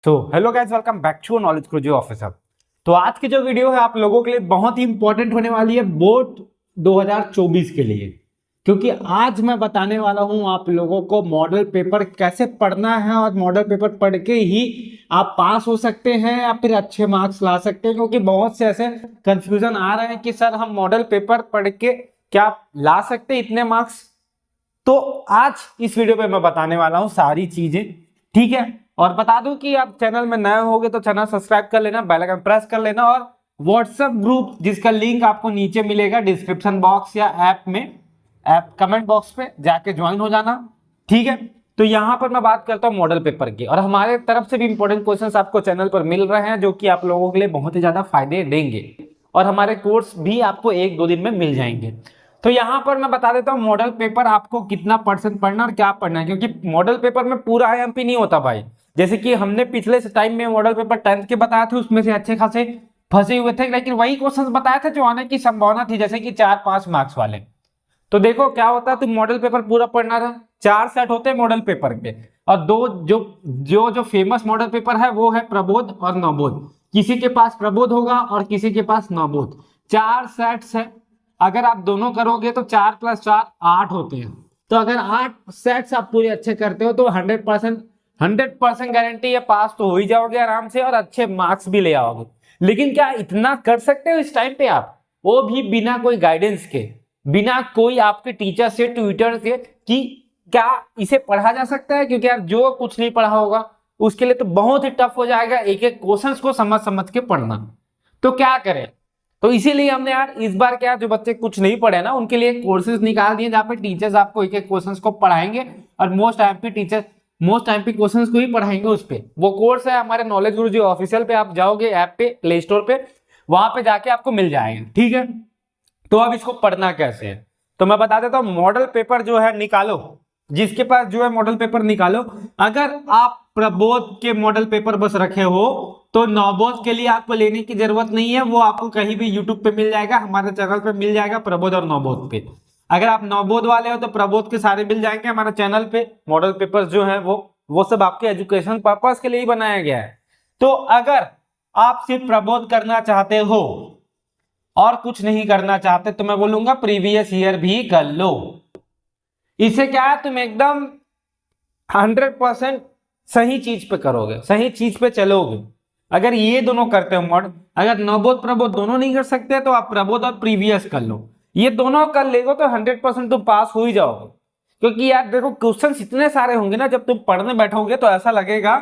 तो hello guys, welcome back to knowledge Guruji officer. तो आज की जो वीडियो है आप लोगों के लिए बहुत ही इंपॉर्टेंट होने वाली है बोर्ड 2024 के लिए, क्योंकि आज मैं बताने वाला हूं आप लोगों को मॉडल पेपर कैसे पढ़ना है और मॉडल पेपर पढ़ के ही आप पास हो सकते हैं या फिर अच्छे मार्क्स ला सकते हैं। क्योंकि बहुत से ऐसे कंफ्यूजन आ रहे हैं कि सर हम मॉडल पेपर पढ़ के क्या ला सकते हैं इतने मार्क्स। तो आज इस वीडियो पे मैं बताने वाला हूं सारी चीजें, ठीक है। और बता दूं कि आप चैनल में नए होगे तो चैनल सब्सक्राइब कर लेना, बेल आइकन प्रेस कर लेना और व्हाट्सएप ग्रुप जिसका लिंक आपको नीचे मिलेगा डिस्क्रिप्शन बॉक्स या ऐप में, ऐप कमेंट बॉक्स पे जाके ज्वाइन हो जाना, ठीक है। तो यहाँ पर मैं बात करता हूँ मॉडल पेपर की, और हमारे तरफ से भी इंपॉर्टेंट क्वेश्चंस आपको चैनल पर मिल रहे हैं जो कि आप लोगों के लिए बहुत ही ज्यादा फायदे देंगे, और हमारे कोर्स भी आपको 1-2 दिन में मिल जाएंगे। तो यहाँ पर मैं बता देता हूँ मॉडल पेपर आपको कितना परसेंट पढ़ना और क्या पढ़ना है, क्योंकि मॉडल पेपर में पूरा आईएमपी नहीं होता भाई। जैसे कि हमने पिछले टाइम में मॉडल पेपर 10th के बताए थे, उसमें से अच्छे खासे फंसे हुए थे, लेकिन वही क्वेश्चंस बताए थे जो आने की संभावना थी, जैसे कि 4-5 मार्क्स वाले। तो देखो क्या होता है, तुम मॉडल पेपर पूरा पढ़ना था। 4 सेट होते हैं मॉडल पेपर के, और दो जो फेमस मॉडल पेपर है वो है प्रबोध और नवबोध। किसी के पास प्रबोध होगा और किसी के पास नवबोध। 4 सेट्स है, अगर आप दोनों करोगे तो 4 + 4 8 होते हैं। तो अगर 8 सेट्स आप पूरे अच्छे करते हो तो 100% गारंटी है पास तो हो ही जाओगे आराम से और अच्छे मार्क्स भी ले आओगे। लेकिन क्या इतना कर सकते हो इस टाइम पे आप, वो भी बिना कोई गाइडेंस के, बिना कोई आपके टीचर से ट्विटर से कि क्या इसे पढ़ा जा सकता है? क्योंकि यार जो कुछ नहीं पढ़ा होगा उसके लिए तो बहुत ही टफ हो जाएगा एक एक क्वेश्चंस को समझ समझ के पढ़ना। तो क्या करें? तो इसीलिए हमने यार इस बार क्या, जो बच्चे कुछ नहीं पढ़े ना उनके लिए कोर्सेज निकाल दिए जहाँ पे टीचर्स आपको एक एक क्वेश्चंस को पढ़ाएंगे और मोस्ट आईएमपी क्वेश्चंस को ही पढ़ाएंगे। उस पे वो कोर्स है हमारे नॉलेज गुरुजी ऑफिशियल पे, आप जाओगे ऐप पे, प्ले स्टोर पे, वहां पे जाके आपको मिल जाएगा, ठीक है। तो अब इसको पढ़ना कैसे है तो मैं बता देता हूँ। मॉडल पेपर जो है निकालो, जिसके पास जो है मॉडल पेपर निकालो। अगर आप प्रबोध के मॉडल पेपर बस रखे हो तो नवबोध के लिए आपको लेने की जरूरत नहीं है, वो आपको कहीं भी यूट्यूब पे मिल जाएगा, हमारे चैनल पे मिल जाएगा प्रबोध और नवबोध पे। अगर आप नवबोध वाले हो तो प्रबोध के सारे मिल जाएंगे हमारे चैनल पे। मॉडल पेपर जो है वो सब आपके एजुकेशन पर्पस के लिए ही बनाया गया है। तो अगर आप सिर्फ प्रबोध करना चाहते हो और कुछ नहीं करना चाहते तो मैं बोलूंगा प्रीवियस ईयर भी कर लो। इससे क्या है, तुम एकदम 100% सही चीज पे करोगे, सही चीज पे चलोगे। अगर ये दोनों करते हो मॉडल, अगर नवबोध प्रबोध दोनों नहीं कर सकते तो आप प्रबोध और प्रीवियस कर लो। ये दोनों कर लेगो तो 100% तुम पास हो ही जाओगे। क्योंकि यार देखो क्वेश्चन इतने सारे होंगे ना, जब तुम पढ़ने बैठोगे तो ऐसा लगेगा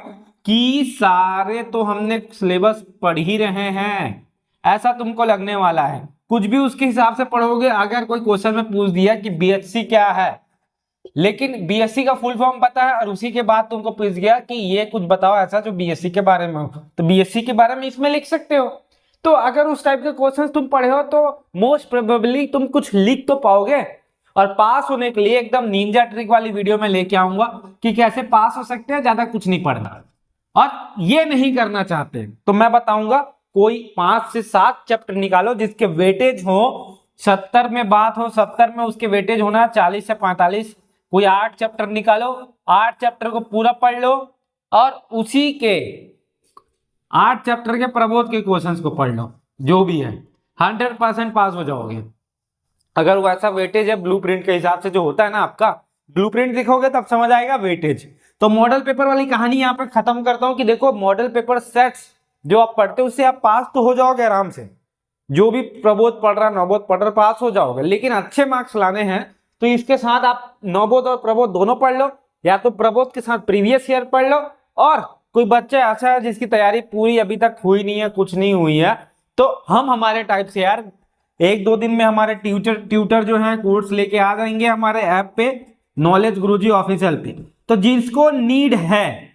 कि सारे तो हमने सिलेबस पढ़ ही रहे हैं, ऐसा तुमको लगने वाला है। कुछ भी उसके हिसाब से पढ़ोगे। अगर कोई क्वेश्चन में पूछ दिया कि बीएससी क्या है, लेकिन बीएससी का फुल फॉर्म पता है और उसी के बाद तुमको पूछ गया कि ये कुछ बताओ ऐसा जो बीएससी के बारे में हो, तो बीएससी के बारे में इसमें लिख सकते हो। तो अगर उस टाइप के क्वेश्चंस तुम पढ़े हो तो मोस्ट प्रोबेबली तुम कुछ लिख तो पाओगे। और पास होने के लिए एकदम निंजा ट्रिक वाली वीडियो में लेके आऊंगा कि कैसे पास हो सकते हैं, ज्यादा कुछ नहीं पढ़ना। और ये नहीं करना चाहते तो मैं बताऊंगा कोई 5 से 7 चैप्टर निकालो जिसके वेटेज हो 70 में, बात हो 70 में, उसके वेटेज होना 40 से 45। कोई 8 चैप्टर निकालो, 8 चैप्टर को पूरा पढ़ लो और उसी के 8 चैप्टर के प्रबोध के क्वेश्चंस को पढ़ लो, जो भी है 100% पास हो जाओगे। अगर वैसा वेटेज है ब्लूप्रिंट के हिसाब से जो होता है ना, आपका ब्लूप्रिंट देखोगे तब समझ आएगा वेटेज। तो मॉडल पेपर वाली कहानी यहाँ पे खत्म करता हूँ कि देखो मॉडल पेपर सेट्स जो आप पढ़ते हो उससे आप पास तो हो जाओगे आराम से। जो भी प्रबोध पढ़ रहा, नवबोध पढ़ रहा, पास हो जाओगे। लेकिन अच्छे मार्क्स लाने हैं तो इसके साथ आप नवबोध और प्रबोध दोनों पढ़ लो, या तो प्रबोध के साथ प्रीवियस ईयर पढ़ लो। और कोई बच्चा ऐसा है जिसकी तैयारी पूरी अभी तक हुई नहीं है, कुछ नहीं हुई है, तो हम हमारे टाइप से यार 1-2 दिन में हमारे ट्यूटर जो है कोर्स लेके आ जाएंगे हमारे ऐप पे, नॉलेज गुरुजी ऑफिशियल पे। तो जिसको नीड है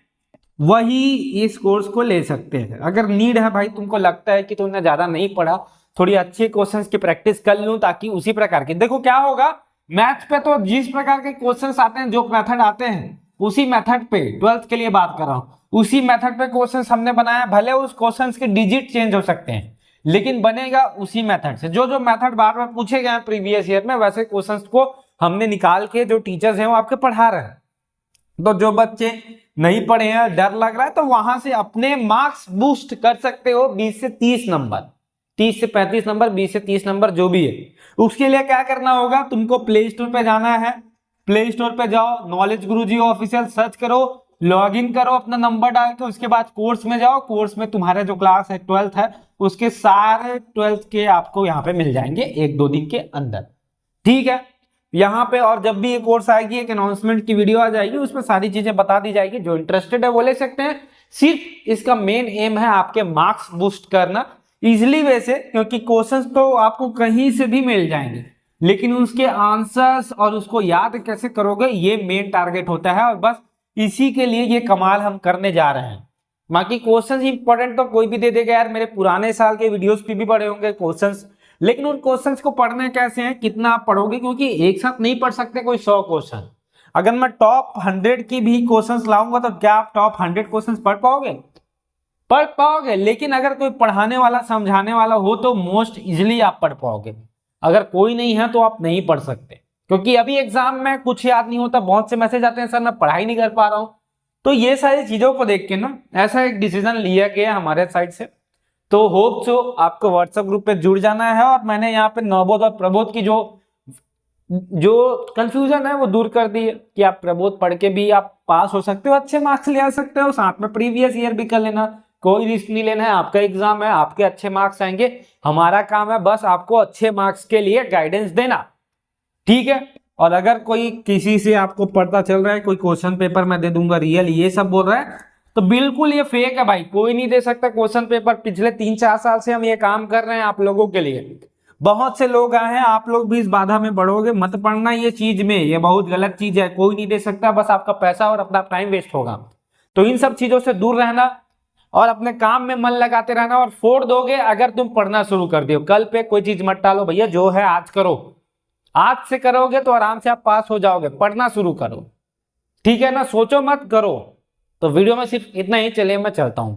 वही इस कोर्स को ले सकते हैं। अगर नीड है भाई, तुमको लगता है कि तुमने ज्यादा नहीं पढ़ा, थोड़ी अच्छे क्वेश्चंस की प्रैक्टिस कर लूं ताकि उसी प्रकार के, देखो क्या होगा मैथ्स पे तो जिस प्रकार के क्वेश्चंस आते हैं, जो मेथड आते हैं उसी मेथड पे, 12th के लिए बात कर रहा हूं, उसी मेथड पे क्वेश्चंस हमने बनाया। भले उस क्वेश्चंस के डिजिट चेंज हो सकते हैं लेकिन बनेगा उसी मेथड से। जो जो मेथड बार बार पूछे गए हैं प्रीवियस ईयर में, वैसे क्वेश्चंस को हमने निकाल के जो टीचर्स हैं वो आपके पढ़ा रहे हैं। तो जो बच्चे नहीं पढ़े हैं, डर लग रहा है, तो वहां से अपने मार्क्स बूस्ट कर सकते हो 20 से 30 नंबर, 30 से 35 नंबर, 20 से 30 नंबर जो भी है। उसके लिए क्या करना होगा, तुमको प्ले स्टोर पे जाना है, प्ले स्टोर पे जाओ, नॉलेज गुरुजी ऑफिशियल सर्च करो, लॉग इन करो अपना नंबर डाल के, उसके बाद कोर्स में जाओ, कोर्स में तुम्हारा जो क्लास है 12th है उसके सारे 12th के आपको यहाँ पे मिल जाएंगे 1-2 दिन के अंदर, ठीक है। यहाँ पे और जब भी ये कोर्स आएगी एक अनाउंसमेंट की वीडियो आ जाएगी, उसमें सारी चीजें बता दी जाएगी, जो इंटरेस्टेड है वो ले सकते हैं। सिर्फ इसका मेन एम है आपके मार्क्स बूस्ट करना इजिली वे से, क्योंकि क्वेश्चंस तो आपको कहीं से भी मिल जाएंगे, लेकिन उसके आंसर्स और उसको याद कैसे करोगे ये मेन टारगेट होता है, और बस इसी के लिए ये कमाल हम करने जा रहे हैं। बाकी क्वेश्चंस इंपॉर्टेंट तो कोई भी दे देगा यार, मेरे पुराने साल के वीडियोस पे भी पढ़े होंगे क्वेश्चंस, लेकिन उन क्वेश्चंस को पढ़ने कैसे हैं, कितना आप पढ़ोगे, क्योंकि एक साथ नहीं पढ़ सकते कोई 100 क्वेश्चन। अगर मैं टॉप 100 की भी क्वेश्चंस लाऊंगा तो क्या आप टॉप 100 क्वेश्चंस पढ़ पाओगे? पढ़ पाओगे, लेकिन अगर कोई पढ़ाने वाला समझाने वाला हो तो मोस्ट इजिली आप पढ़ पाओगे। अगर कोई नहीं है तो आप नहीं पढ़ सकते, क्योंकि अभी एग्जाम में कुछ याद नहीं होता, बहुत से मैसेज आते हैं सर मैं पढ़ाई नहीं कर पा रहा हूं। तो ये सारी चीजों को देख के ना ऐसा एक डिसीजन लिया गया हमारे साइड से। तो होप सो आपको व्हाट्सएप ग्रुप पे जुड़ जाना है, और मैंने यहाँ पे नवबोध और प्रबोध की जो कंफ्यूजन है वो दूर कर दी है कि आप प्रबोध पढ़ के भी आप पास हो सकते हो, अच्छे मार्क्स ले आ सकते हो, साथ में प्रीवियस ईयर भी कर लेना, कोई रिस्क नहीं लेना है, आपका एग्जाम है, आपके अच्छे मार्क्स आएंगे, हमारा काम है बस आपको अच्छे मार्क्स के लिए गाइडेंस देना, ठीक है। और अगर कोई किसी से आपको पता चल रहा है कोई क्वेश्चन पेपर मैं दे दूंगा रियल ये सब बोल रहा है, तो बिल्कुल ये फेक है भाई, कोई नहीं दे सकता क्वेश्चन पेपर। पिछले 3-4 साल से हम ये काम कर रहे हैं आप लोगों के लिए, बहुत से लोग आए हैं, आप लोग भी इस बाधा में बढ़ोगे, मत पढ़ना ये चीज में, ये बहुत गलत चीज है, कोई नहीं दे सकता, बस आपका पैसा और अपना टाइम वेस्ट होगा। तो इन सब चीजों से दूर रहना और अपने काम में मन लगाते रहना, और फोड़ दोगे अगर तुम पढ़ना शुरू कर दियो। कल पे कोई चीज मत टालो भैया, जो है आज करो, आज से करोगे तो आराम से आप पास हो जाओगे। पढ़ना शुरू करो, ठीक है ना, सोचो मत, करो। तो वीडियो में सिर्फ इतना ही, चलिए मैं चलता हूं।